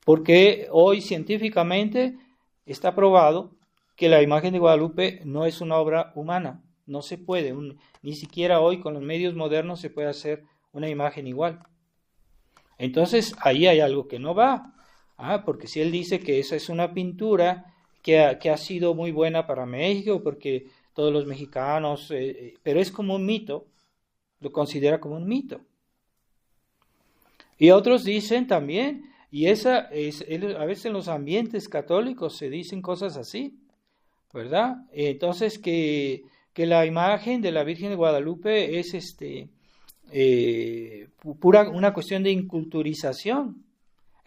porque hoy científicamente está probado que la imagen de Guadalupe no es una obra humana, no se puede, ni siquiera hoy con los medios modernos se puede hacer una imagen igual. Entonces ahí hay algo que no va, porque si él dice que esa es una pintura que ha sido muy buena para México, porque todos los mexicanos, pero es como un mito, lo considera como un mito. Y otros dicen también, y a veces en los ambientes católicos se dicen cosas así, ¿verdad? Entonces que la imagen de la Virgen de Guadalupe es una cuestión de inculturización.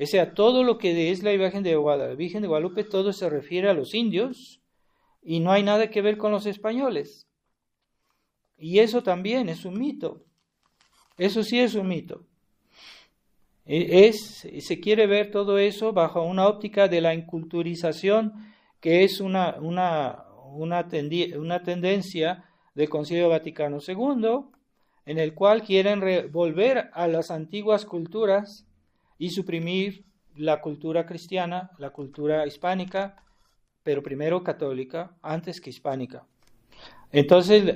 O sea, todo lo que es la Virgen de Guadalupe, todo se refiere a los indios y no hay nada que ver con los españoles. Y eso también es un mito. Eso sí es un mito. Se quiere ver todo eso bajo una óptica de la inculturización, que es una tendencia del Concilio Vaticano II, en el cual quieren volver a las antiguas culturas y suprimir la cultura cristiana, la cultura hispánica, pero primero católica, antes que hispánica. Entonces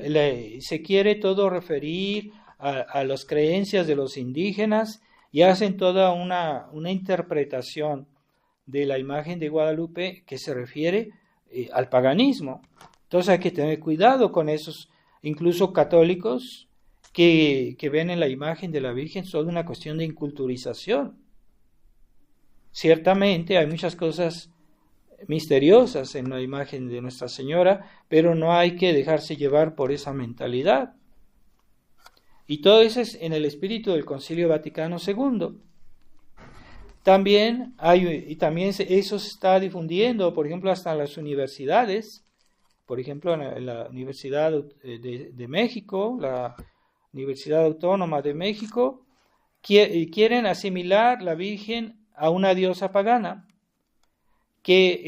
se quiere todo referir a las creencias de los indígenas y hacen toda una interpretación de la imagen de Guadalupe que se refiere al paganismo. Entonces hay que tener cuidado con esos, incluso católicos, que ven en la imagen de la Virgen solo una cuestión de inculturización. Ciertamente hay muchas cosas misteriosas en la imagen de Nuestra Señora, pero no hay que dejarse llevar por esa mentalidad. Y todo eso es en el espíritu del Concilio Vaticano II. También eso se está difundiendo, por ejemplo, hasta en las universidades, por ejemplo, en la Universidad de México, la Universidad Autónoma de México, quieren asimilar la Virgen a una diosa pagana que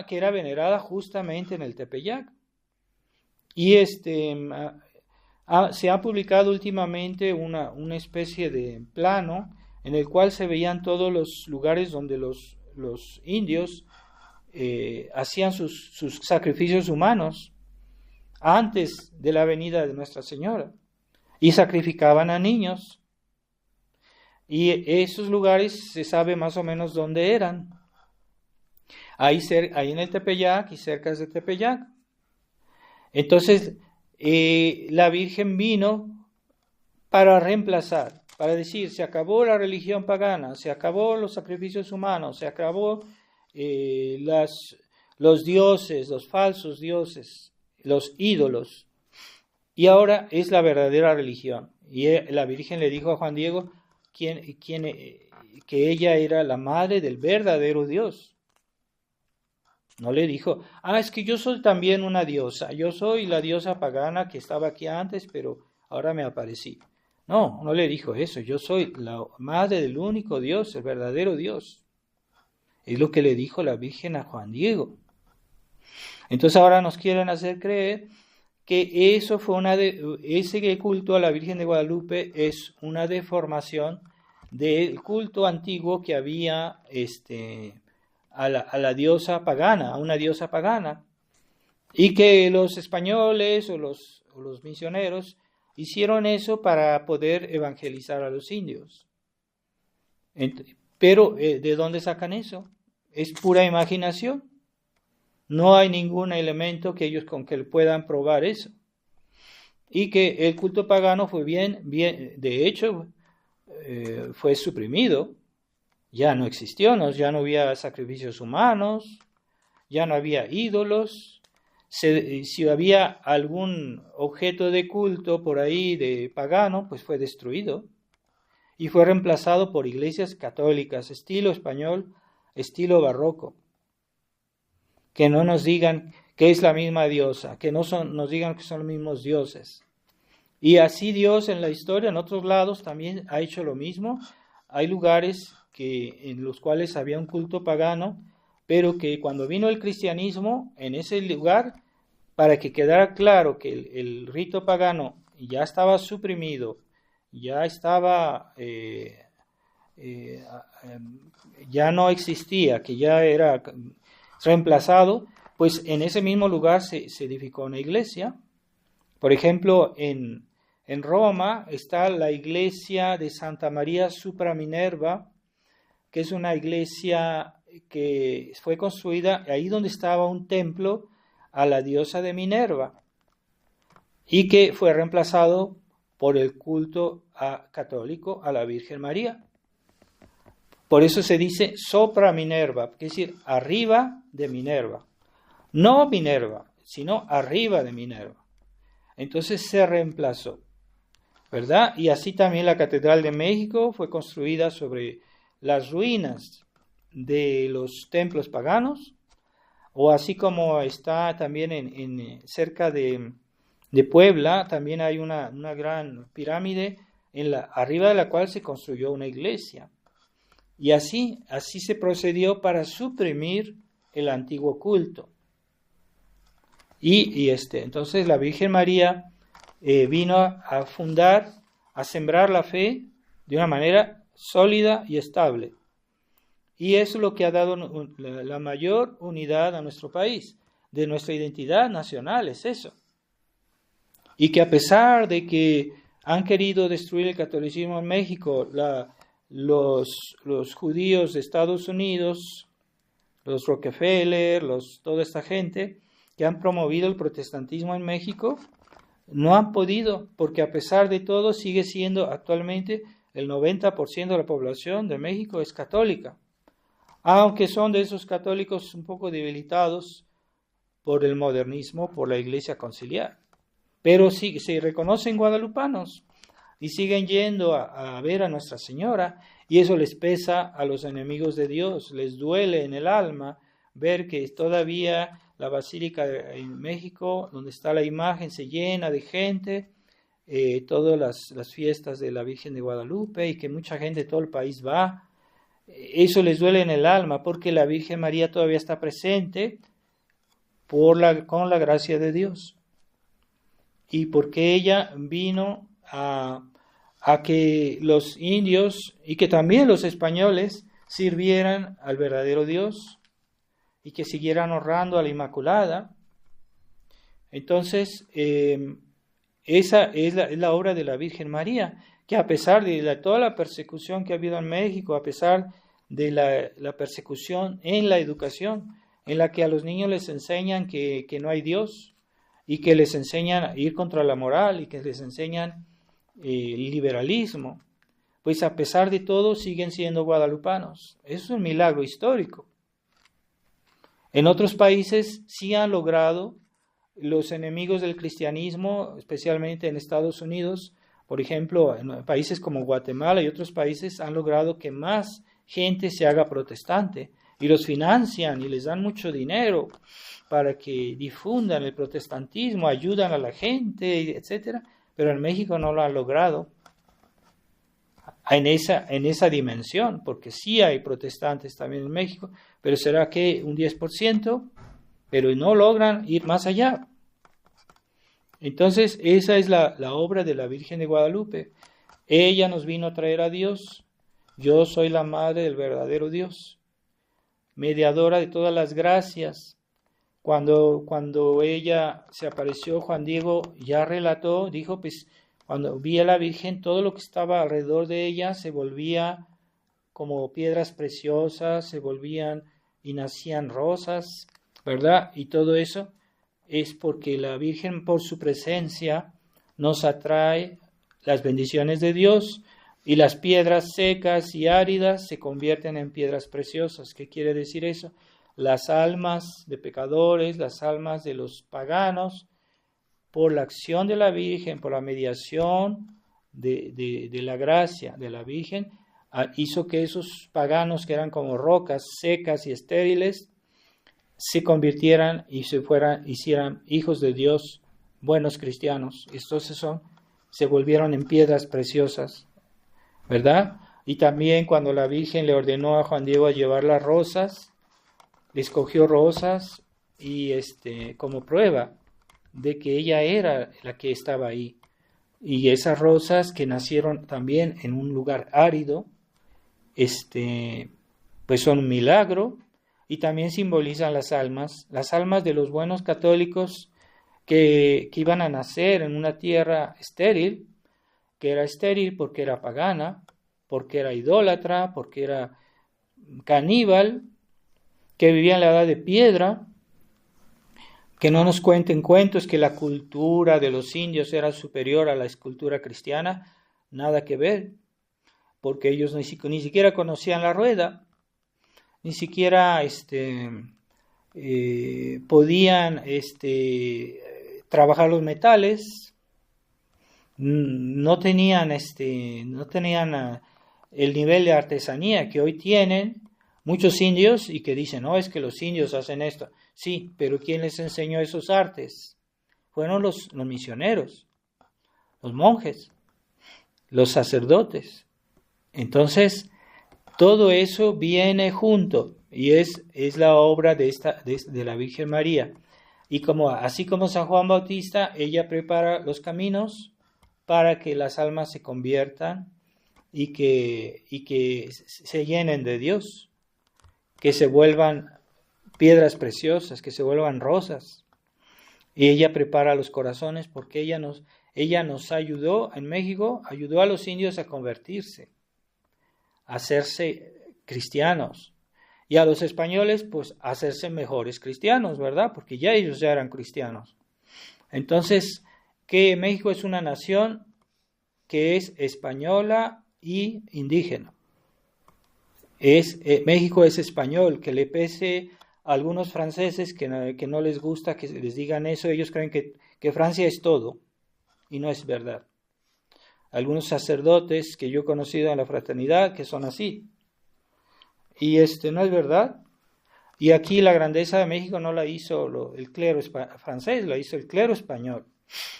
era venerada justamente en el Tepeyac. Y se ha publicado últimamente una especie de plano en el cual se veían todos los lugares donde los indios hacían sus sacrificios humanos antes de la venida de Nuestra Señora y sacrificaban a niños. Y esos lugares se sabe más o menos dónde eran. Ahí en el Tepeyac y cerca de Tepeyac. Entonces, la Virgen vino para reemplazar, para decir, se acabó la religión pagana, se acabó los sacrificios humanos, se acabó los dioses, los falsos dioses, los ídolos. Y ahora es la verdadera religión. Y la Virgen le dijo a Juan Diego que ella era la madre del verdadero Dios. No le dijo, es que yo soy también una diosa, yo soy la diosa pagana que estaba aquí antes, pero ahora me aparecí. No le dijo eso, yo soy la madre del único Dios, el verdadero Dios. Es lo que le dijo la Virgen a Juan Diego. Entonces ahora nos quieren hacer creer que eso fue ese culto a la Virgen de Guadalupe es una deformación del culto antiguo que había a la diosa pagana, a una diosa pagana, y que los españoles o los misioneros hicieron eso para poder evangelizar a los indios. Pero ¿de dónde sacan eso? Es pura imaginación. No hay ningún elemento que ellos con que puedan probar eso. Y que el culto pagano fue de hecho, fue suprimido. Ya no existió, ya no había sacrificios humanos, ya no había ídolos. Si había algún objeto de culto por ahí de pagano, pues fue destruido. Y fue reemplazado por iglesias católicas, estilo español, estilo barroco. Que no nos digan que es la misma diosa, que nos digan que son los mismos dioses. Y así Dios en la historia, en otros lados, también ha hecho lo mismo. Hay lugares en los cuales había un culto pagano, pero que cuando vino el cristianismo en ese lugar, para que quedara claro que el rito pagano ya estaba suprimido, ya estaba, ya no existía, que ya era reemplazado, pues en ese mismo lugar se edificó una iglesia. Por ejemplo, en Roma está la iglesia de Santa María Supra Minerva, que es una iglesia que fue construida ahí donde estaba un templo a la diosa de Minerva y que fue reemplazado por el culto católico a la Virgen María. Por eso se dice sopra Minerva, que es decir, arriba de Minerva. No Minerva, sino arriba de Minerva. Entonces se reemplazó, ¿verdad? Y así también la Catedral de México fue construida sobre las ruinas de los templos paganos, o así como está también cerca de Puebla, también hay una gran pirámide arriba de la cual se construyó una iglesia. Y así se procedió para suprimir el antiguo culto. Entonces la Virgen María vino a fundar, a sembrar la fe de una manera sólida y estable. Y eso es lo que ha dado la mayor unidad a nuestro país, de nuestra identidad nacional, es eso. Y que a pesar de que han querido destruir el catolicismo en México, los judíos de Estados Unidos, los Rockefeller, toda esta gente que han promovido el protestantismo en México, no han podido, porque a pesar de todo sigue siendo actualmente el 90% de la población de México es católica, aunque son de esos católicos un poco debilitados por el modernismo, por la Iglesia Conciliar, pero sí se reconocen guadalupanos y siguen yendo a ver a Nuestra Señora, y eso les pesa a los enemigos de Dios, les duele en el alma ver que todavía la Basílica en México, donde está la imagen, se llena de gente, todas las fiestas de la Virgen de Guadalupe, y que mucha gente de todo el país va. Eso les duele en el alma, porque la Virgen María todavía está presente con la gracia de Dios. Y porque ella vino a que los indios y que también los españoles sirvieran al verdadero Dios y que siguieran honrando a la Inmaculada. Entonces, esa es la obra de la Virgen María, que a pesar de toda la persecución que ha habido en México, a pesar de la persecución en la educación, en la que a los niños les enseñan que no hay Dios, y que les enseñan a ir contra la moral, y que les enseñan el liberalismo, pues a pesar de todo siguen siendo guadalupanos. Eso es un milagro histórico. En otros países sí han logrado los enemigos del cristianismo, especialmente en Estados Unidos, por ejemplo, en países como Guatemala y otros países han logrado que más gente se haga protestante y los financian y les dan mucho dinero para que difundan el protestantismo, ayudan a la gente, etc. Pero en México no lo han logrado en esa dimensión, porque sí hay protestantes también en México, pero será que un 10%, pero no logran ir más allá. Entonces, esa es la obra de la Virgen de Guadalupe. Ella nos vino a traer a Dios. Yo soy la madre del verdadero Dios, mediadora de todas las gracias. Cuando ella se apareció, Juan Diego ya relató, dijo, pues cuando vi a la Virgen, todo lo que estaba alrededor de ella se volvía como piedras preciosas, se volvían y nacían rosas, ¿verdad? Y todo eso es porque la Virgen, por su presencia, nos atrae las bendiciones de Dios, y las piedras secas y áridas se convierten en piedras preciosas. ¿Qué quiere decir eso? Las almas de pecadores, las almas de los paganos, por la acción de la Virgen, por la mediación de la gracia de la Virgen, hizo que esos paganos que eran como rocas secas y estériles se convirtieran y hicieran hijos de Dios, buenos cristianos. Entonces se volvieron en piedras preciosas, ¿verdad? Y también cuando la Virgen le ordenó a Juan Diego a llevar las rosas, escogió rosas y como prueba de que ella era la que estaba ahí. Y esas rosas que nacieron también en un lugar árido, pues son un milagro y también simbolizan las almas de los buenos católicos que iban a nacer en una tierra estéril, que era estéril porque era pagana, porque era idólatra, porque era caníbal, que vivía en la edad de piedra. Que no nos cuenten cuentos que la cultura de los indios era superior a la cultura cristiana, nada que ver, porque ellos ni siquiera conocían la rueda, ni siquiera podían trabajar los metales, no tenían el nivel de artesanía que hoy tienen muchos indios y que dicen, no, es que los indios hacen esto. Sí, pero ¿quién les enseñó esos artes? Fueron los misioneros, los monjes, los sacerdotes. Entonces, todo eso viene junto y es la obra de la Virgen María. Y así como San Juan Bautista, ella prepara los caminos para que las almas se conviertan y que se llenen de Dios, que se vuelvan piedras preciosas, que se vuelvan rosas. Y ella prepara los corazones porque ella nos ayudó en México, ayudó a los indios a convertirse, a hacerse cristianos. Y a los españoles, pues, a hacerse mejores cristianos, ¿verdad? Porque ya ellos ya eran cristianos. Entonces, que México es una nación que es española y indígena. México es español, que le pese a algunos franceses que no les gusta que les digan eso, ellos creen que Francia es todo, y no es verdad. Algunos sacerdotes que yo he conocido en la fraternidad que son así, y no es verdad. Y aquí la grandeza de México no la hizo el clero francés, la hizo el clero español.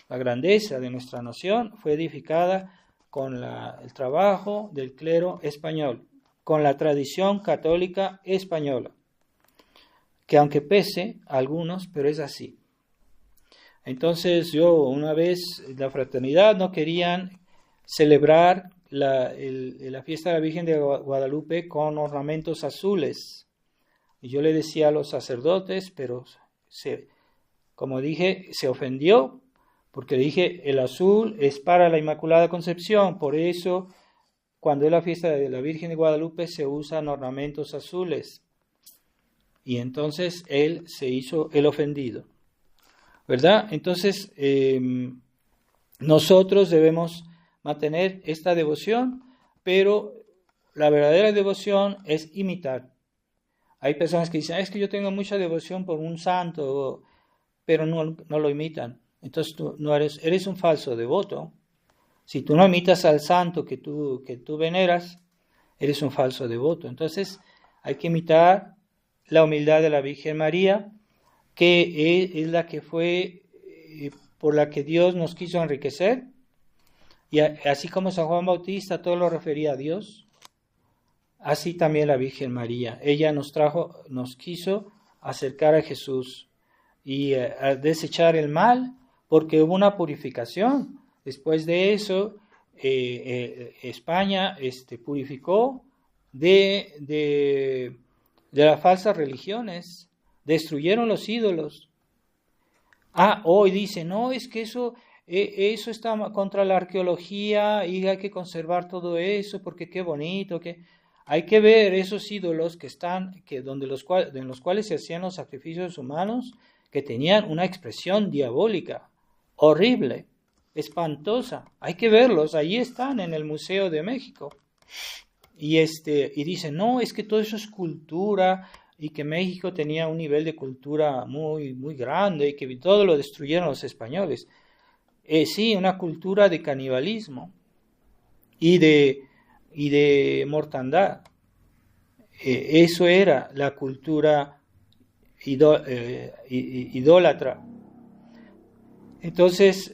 La grandeza de nuestra nación fue edificada con el trabajo del clero español, con la tradición católica española, que aunque pese a algunos, pero es así. Entonces una vez la fraternidad no querían celebrar la fiesta de la Virgen de Guadalupe con ornamentos azules. Y yo le decía a los sacerdotes, pero como dije, se ofendió, porque le dije, el azul es para la Inmaculada Concepción, por eso cuando es la fiesta de la Virgen de Guadalupe se usan ornamentos azules. Y entonces él se hizo el ofendido, ¿verdad? Entonces nosotros debemos mantener esta devoción, pero la verdadera devoción es imitar. Hay personas que dicen, es que yo tengo mucha devoción por un santo, pero no lo imitan. Entonces tú no eres un falso devoto. Si tú no imitas al santo que tú veneras, eres un falso devoto. Entonces hay que imitar la humildad de la Virgen María, que es la que fue, por la que Dios nos quiso enriquecer. Y así como San Juan Bautista todo lo refería a Dios, así también la Virgen María. Ella nos quiso acercar a Jesús y a desechar el mal, porque hubo una purificación. Después de eso, España purificó de las falsas religiones, destruyeron los ídolos. Hoy dicen, no, es que eso está contra la arqueología y hay que conservar todo eso porque qué bonito, que hay que ver esos ídolos en los cuales se hacían los sacrificios humanos, que tenían una expresión diabólica, horrible, espantosa. Hay que verlos, ahí están en el Museo de México. Y dicen, no, es que todo eso es cultura, y que México tenía un nivel de cultura muy, muy grande, y que todo lo destruyeron los españoles. Sí, una cultura de canibalismo y de mortandad. Eso era la cultura idólatra. Entonces,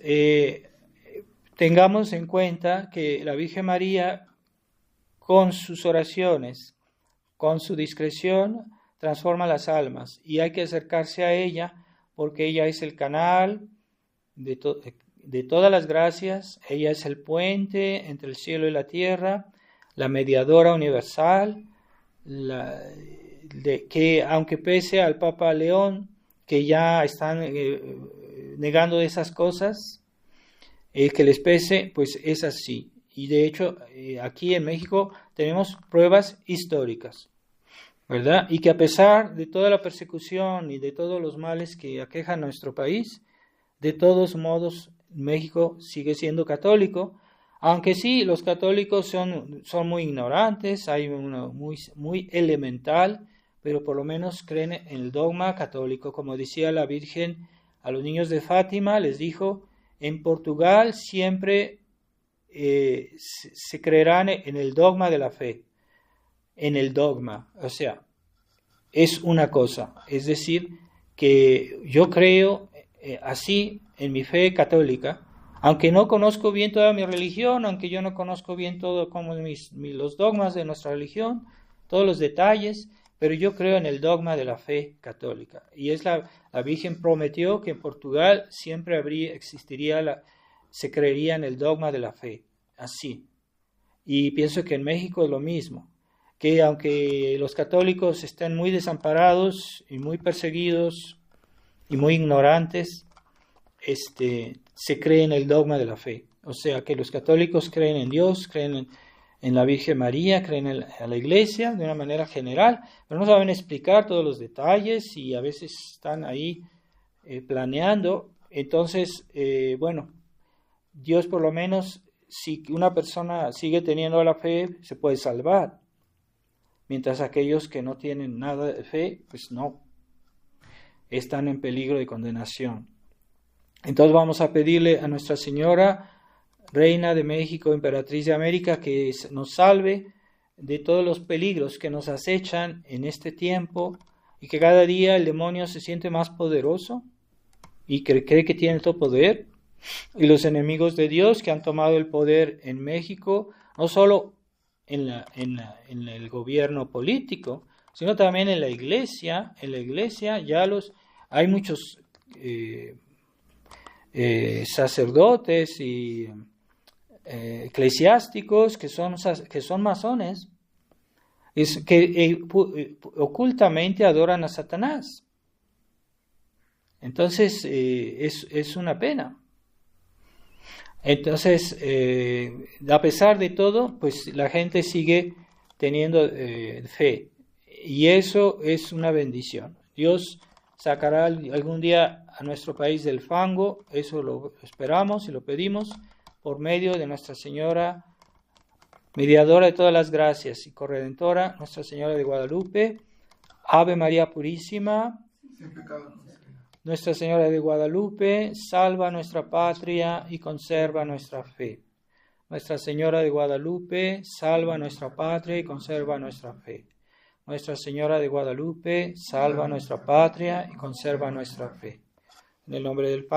tengamos en cuenta que la Virgen María, con sus oraciones, con su discreción, transforma las almas y hay que acercarse a ella porque ella es el canal de todas las gracias, ella es el puente entre el cielo y la tierra, la mediadora universal, que aunque pese al Papa León, que ya están negando esas cosas, que les pese, pues es así. Y de hecho, aquí en México tenemos pruebas históricas, ¿verdad? Y que a pesar de toda la persecución y de todos los males que aquejan nuestro país, de todos modos México sigue siendo católico, aunque sí, los católicos son muy ignorantes, hay uno muy elemental, pero por lo menos creen en el dogma católico. Como decía la Virgen a los niños de Fátima, les dijo, en Portugal siempre se creerán en el dogma de la fe, en el dogma, o sea, es una cosa, es decir, que yo creo así en mi fe católica, aunque no conozco bien toda mi religión, aunque yo no conozco bien todo como los dogmas de nuestra religión, todos los detalles, pero yo creo en el dogma de la fe católica. Y es la Virgen prometió que en Portugal siempre se creería en el dogma de la fe, así. Y pienso que en México es lo mismo, que aunque los católicos estén muy desamparados y muy perseguidos y muy ignorantes, se cree en el dogma de la fe. O sea, que los católicos creen en Dios, creen en la Virgen María, creen en la Iglesia de una manera general, pero no saben explicar todos los detalles y a veces están ahí planeando. Entonces, bueno, Dios por lo menos, si una persona sigue teniendo la fe, se puede salvar. Mientras aquellos que no tienen nada de fe, pues no, están en peligro de condenación. Entonces vamos a pedirle a Nuestra Señora, Reina de México, Emperatriz de América, que nos salve de todos los peligros que nos acechan en este tiempo y que cada día el demonio se siente más poderoso y cree que tiene todo poder. Y los enemigos de Dios que han tomado el poder en México, no solo en el gobierno político, sino también en la iglesia. En la iglesia ya hay muchos sacerdotes y eclesiásticos que son masones, que ocultamente adoran a Satanás. Entonces es una pena. Entonces, a pesar de todo, pues la gente sigue teniendo fe, y eso es una bendición. Dios sacará algún día a nuestro país del fango, eso lo esperamos y lo pedimos por medio de Nuestra Señora, mediadora de todas las gracias y corredentora, Nuestra Señora de Guadalupe. Ave María Purísima, sin pecado concebida. Nuestra Señora de Guadalupe, salva nuestra patria y conserva nuestra fe. Nuestra Señora de Guadalupe, salva nuestra patria y conserva nuestra fe. Nuestra Señora de Guadalupe, salva nuestra patria y conserva nuestra fe. En el nombre del Padre,